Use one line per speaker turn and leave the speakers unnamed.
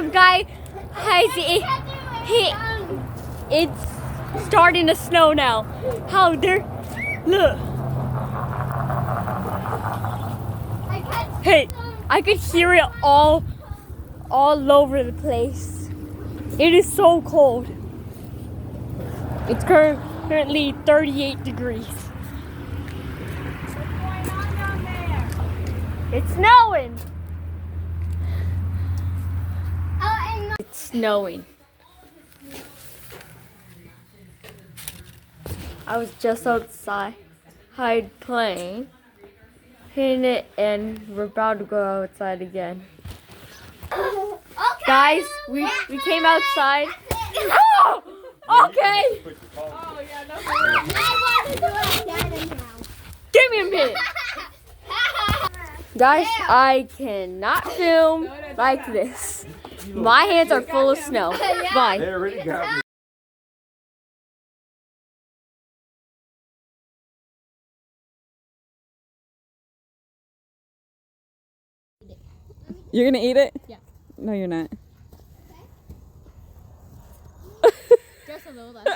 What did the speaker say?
some guy has it's starting to snow now. How there? Look. Hey, I could hear it all over the place. It is so cold. It's currently 38 degrees.
What's going on down there?
It's snowing. It's snowing. I was just outside playing, hitting it, and we're about to go outside again.
Okay.
Guys, we came outside. Oh, okay.
Oh, yeah, no.
I want to do it again now.
Give me a minute. Guys, I cannot film like this. My hands are full of snow. Bye.
They already got me.
You're gonna eat it?
Yeah.
No, you're not.
Just a little less.